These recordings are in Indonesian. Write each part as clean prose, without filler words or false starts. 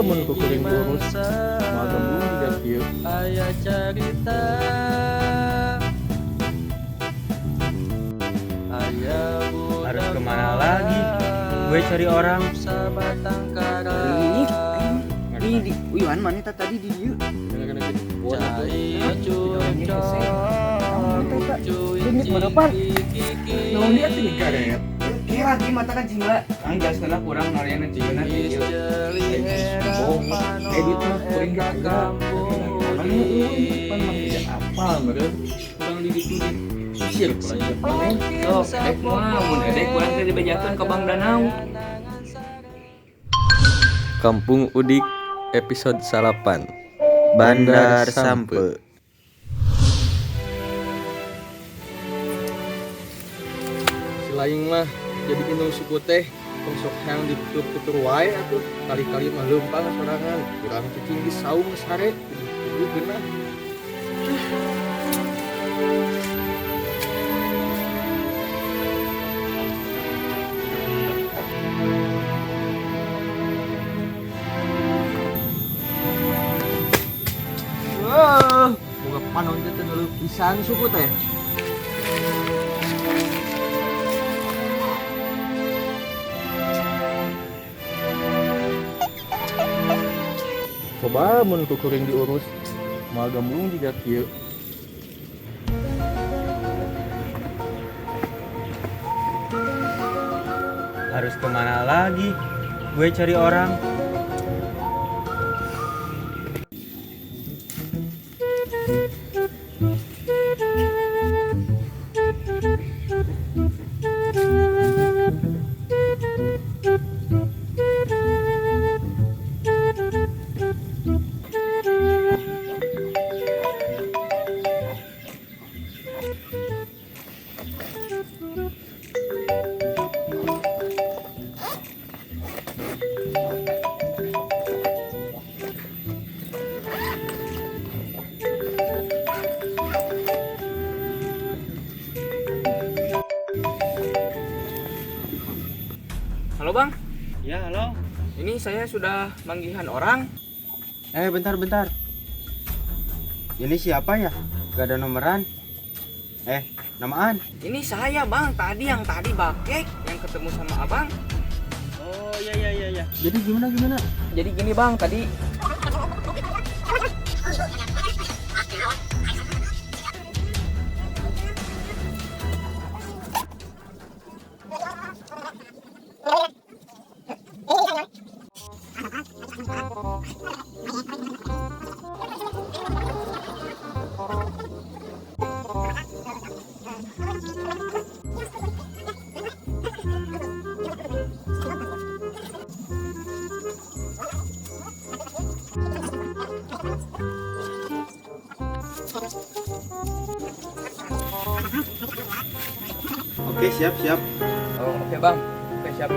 mun kukuring urus magam juga kieu. Aya carita Harus kemana lagi? Gue cari orang. sabatang kara Ini di uyuhan mana tadi di dieu. cai cucok Limit berdepan. Nah, dia tiga deh. Kira lagi mata kan cingla. Ang jas kena kurang nariana cingna di dieu. Edit mah kuring gak. Apa mereka kurang di ditu di sisir pelajaran. Oh, edek mah mun edek kurang teh dibejakeun ka Bang Danau. Kampung Udik episode 8 Bandar Sampe. Selain mah jadi indung suku teh sok yang ditutur wae atuh kali-kali mah leumpang sorangan kurang cicing di saung sare kudu geunah. Wah, boga panon teh teu neuleuh pisan suku teh. Coba mun kukuring diurus magam juga kieu. Harus kemana lagi? Gue cari orang. Halo Bang, Ya, halo. ini saya sudah manggihan orang. Bentar. Ini siapa ya? Gak ada nomoran. Namaan? Ini saya Bang, yang tadi bakek yang ketemu sama Abang. Oh, iya. Jadi gimana? Jadi gini Bang, tadi Oke, siap. oke Bang, oke siap.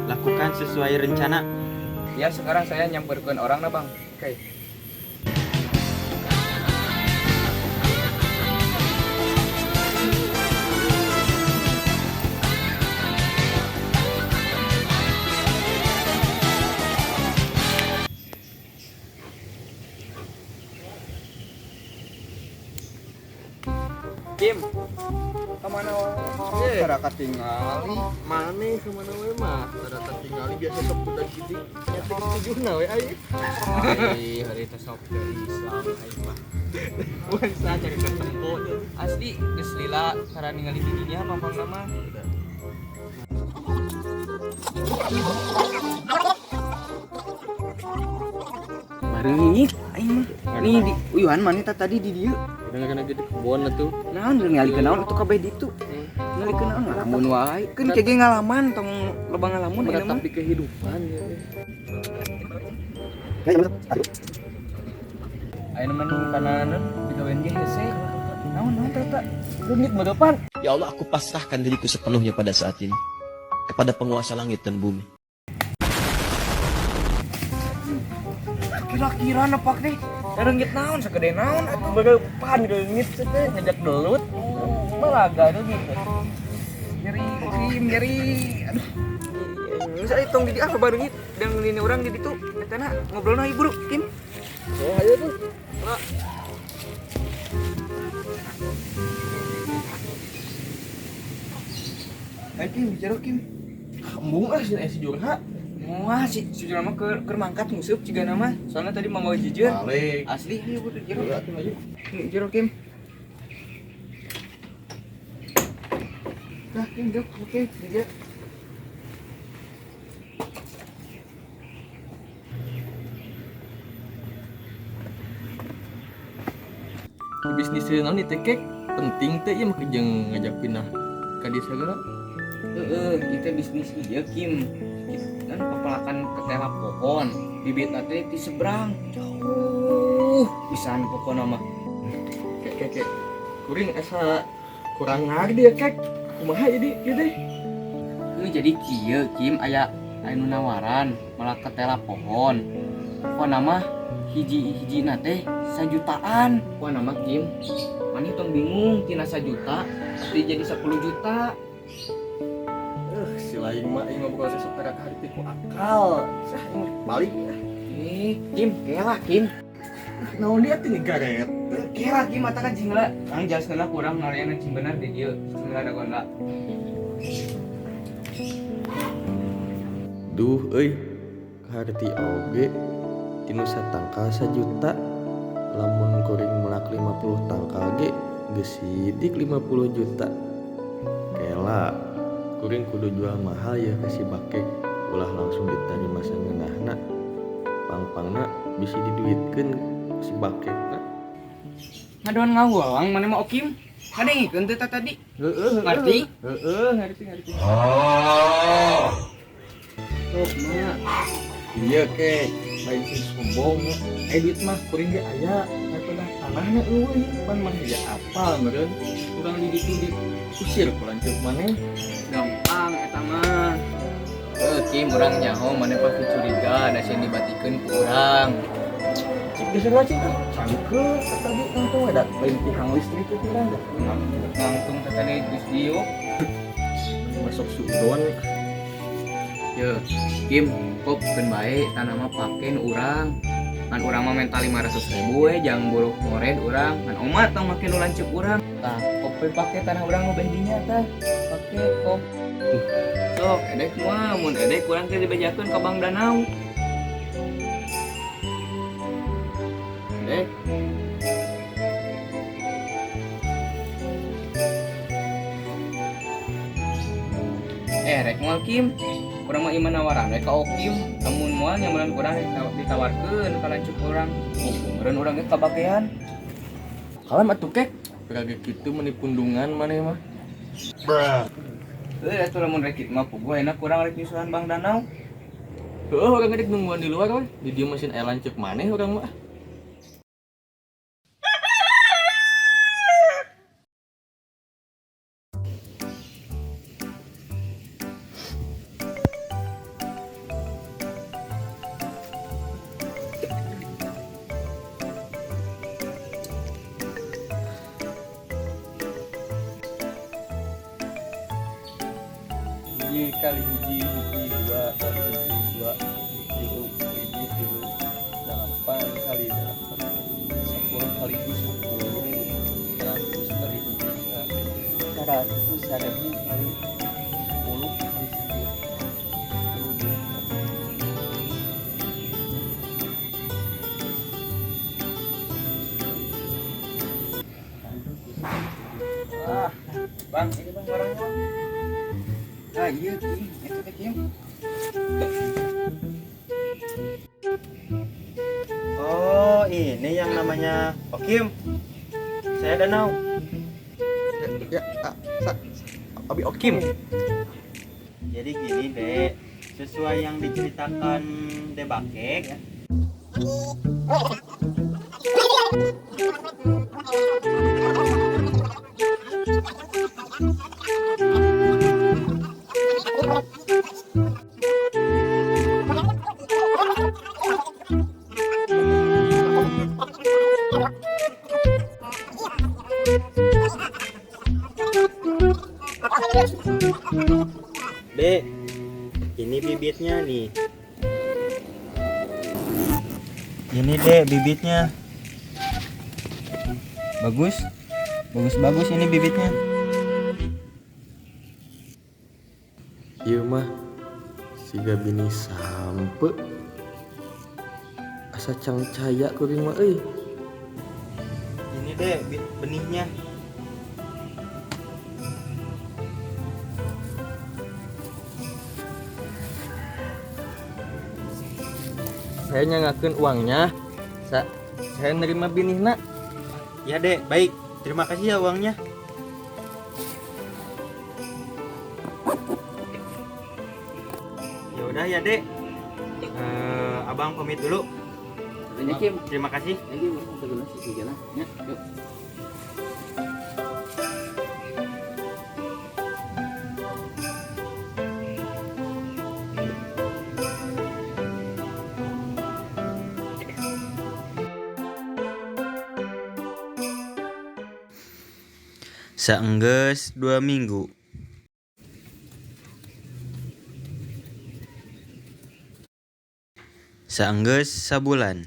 Lakukan sesuai rencana. Ya sekarang saya nyamperkeun orang nah Bang. Oke. Kim, kemana wae? Masyarakat tingali mana kemana we mah masyarakat tingali biasa sok budak gidi nyetik setujuna we aye. Hari itu sok dari Islam aing mah. Bukan saya cari ketemu. Asli geus lila cara ningali didinya pampang nama. Barengit aing mah. Ini di uyuhan mana tadi di dieu. Kena jadi kebon atuh. Naon ningali kenaon atuh kabeh ditu. Ningali kenaon ngalamun wae. Keun kege ngalaman tong loba ngalamun ieu mah. Menetap di kehidupan ya. Aya nemen kana digawean ge hese. Naon tata. Leungit mah depan. Ya Allah, aku pasrahkan diriku sepenuhnya pada saat ini kepada penguasa langit dan bumi. Kira-kira nepak deh. Reungit naon sagede naon atuh beurepan reungit teh ngejak delut. Balaga deungit. Nyeri. Aduh. Bisa hitung di apa bareungit dan ini orang di ditu eta kita nak ngobrol nah Bro Kim. Oh ayo tuh. Nah, Ayo Kim, bicara Kim. embung ah si Jurha. Wah si nama ke mangkat musuh ciga nama. Soalnya tadi mau jujur. Balik. Asli ayo Bro jero. Ayo atuh ayo. Jero Kim. Nah Kim jok oke dia. Bisnis naon ieu teh kek penting teh ieu mah jeung ngajak pindah ka dieu sagala. Kita bisnis iya Kim. Kita kan pepelakan ketela pohon. Bibit nanti di seberang jauh pisan pokona mah. Kek kuring asa kurang ngardi ya kek. Kumaha jadi ieu teh? Jadi kieu Kim aya anu nawaran malah ketela pohon. Pokona nama hiji nate 1 jutaan. Pokona nama Kim. Mani tong bingung tina 1 juta tapi jadi 10 juta. Si lain mah ieu ngobrol teh sok perak harti ku akal. Sah ini balik. Kim, kela Kim. Naon dia teh garet. Kela Kim mata kan cing heula. Kang jaskeuna kurang ngareana cing bener di dieu. Cing heula dagon la. Duh euy. Harti oge tinu satangkal 1 juta. Lamun kuring melak 50 tangkal ge geus sidik 50 juta. Kela kuring kudu jual mahal ya kasih bakek ulah langsung diterima sangeunahna pang-pangna bisa diduitkeun si bakekna. Ngadoan ngawang mana mau Kim? Kadengikeun teh tadi. Ngerti? Ngerti. Sok mah. Iya kek, lain sing sombong. Edit mah kuring ge aya daripada tanahna eueuh pan mah ya apal meureun. Kurang di ditu diusir ku lanceuk maneh. Gampang eta mah. Kim urang nyaho maneh pasti curiga da sieun dibatikeun ku urang. Cik geus lacing cangkeul tadi untung ada lain tihang listrik teh urang. Langsung tadi geus dieu. Masuk sudon. Yo, Kim, kok keun bae tanah mah pakeun urang. Kan urang mah mental 500.000 we jang buru ngored urang. Kan omat tong make nu lanceuk urang. Tah, kok pake tanah urang nu beh dinya tah. Pake kok. Sok, edek mah mun edek urang teh dibejakeun ka Bank Danau. Edek. Rek moal Kim. Urang mah iman nawaran rek ka Kim. Lamun moal nyamuran urang ditawarkeun ka lanceuk urang. Meureun urang ge kabagean. Kalem atuh kek. Kage kitu meuni pundungan maneh mah. Atuh lamun rek kitu mah puguh enak urang rek nyusuhan Bank Danau. Heuh urang gedek nungguan di luar we. Di dieu mesin aya lanceuk maneh urang mah. Kali hiji dua kali hiji dua tilu hiji tilu 8 kali 10 kali 10 100 kali hiji 100 1000 kali 10 kali 10. Bang, ini bang barangnya. Ah iya Kim, itu teh Kim. Oh, ini yang namanya Okim. Saya Danau. Ya, Abi Okim. Jadi gini, Dek. Sesuai yang diceritakan Debakek ya. Dek, ini bibitnya nih. Ini deh bibitnya. Bagus. Bagus ini bibitnya. Ieu mah siga bini sampe asa cangcaya kuring mah euy. Ini deh benihnya. Saya nyangakeun uangnya. Saya nerima binihna. Ya deh, baik. Terima kasih ya uangnya. Ya udah ya dek. Abang pamit dulu. Terima kasih. Saenggeus 2 minggu. Saenggeus sabulan.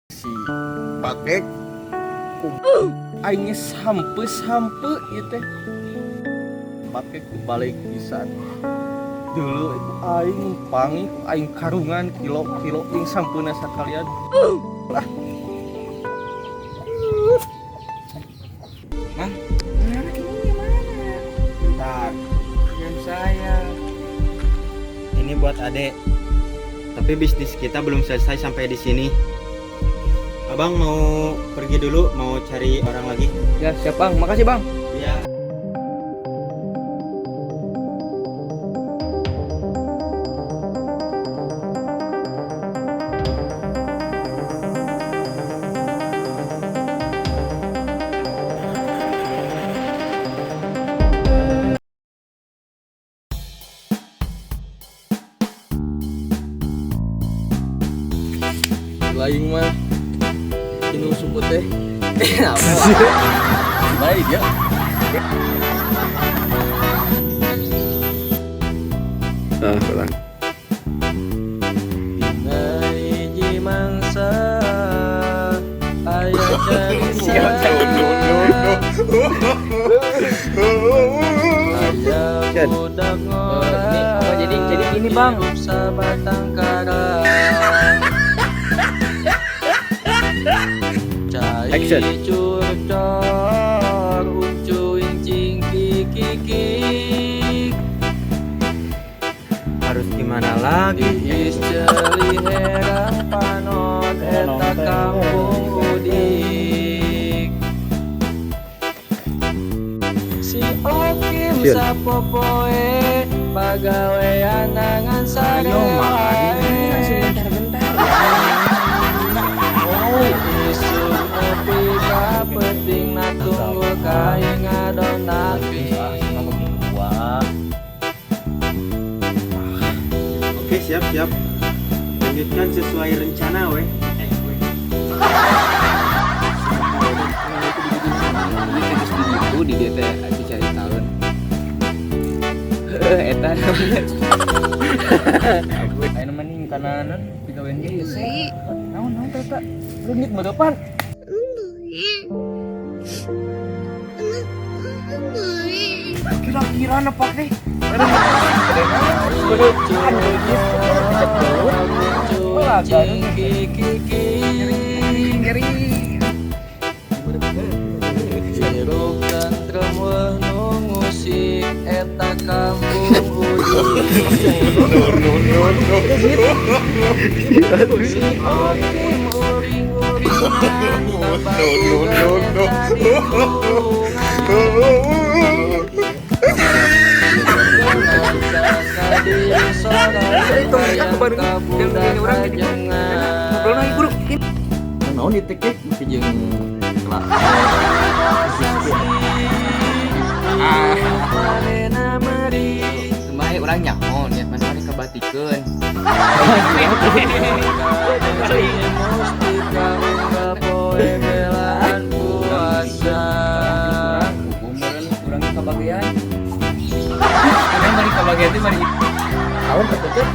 Si Pakek aingnya sampe ieu teh. Pakek balik pisan. Dulu itu aing pangi aing karungan kilo ting sampeuna sakalian. Bentar. Saya. Ini buat adek. Tapi bisnis kita belum selesai sampai di sini. Abang mau pergi dulu, mau cari orang lagi. Ya siap bang, makasih bang. Iya. Lain mah inu suku teh. Apa? Baik ya. Ulang. Hiji mangsa aya carita aya budak ngora Jadi gini bang. hidup sabatang kara Action. cai curcor uncuing cingki kikik Harus gimana lagi? Diis celi herang panon eta kampung udik Si Okim Siun. sapopoe pagawean nangan sarewae Isuk nepi ka penting natunggu kain ngadon napi Oke, siap. Lanjutkan sesuai rencana, weh. Itu di dia teh ati cari tahun. Eta. Ayo mending kananan pigawean ge sih. Naon eta? Leungit mah depan. Kira-kira nepak deh. Hirup tentrem weh nu ngusik eta kampung udik Si Okim uring-uringan tebakugan eta Naon ditekek mesti jeung kelas. Marena meri Sembahe urang nyaho naon niat mana hari kebatikeun. Mustika unggah poe belaan puasa. Umuran kurang kebagian. Kurang bari kebagian teh bari tahun ketutup.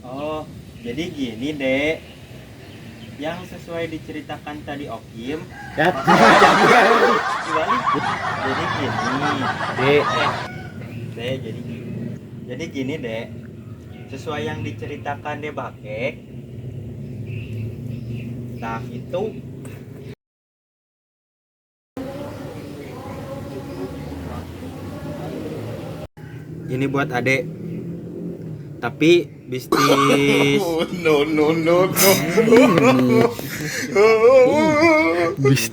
Oh, jadi gini, Dek. Yang sesuai diceritakan tadi Okim. Dibalik. Jadi gini, Dek. Dek, jadi gini, Dek. Sesuai yang diceritakan Dek Bakek. Nah, itu ini buat Adek. Tapi bisnis Bis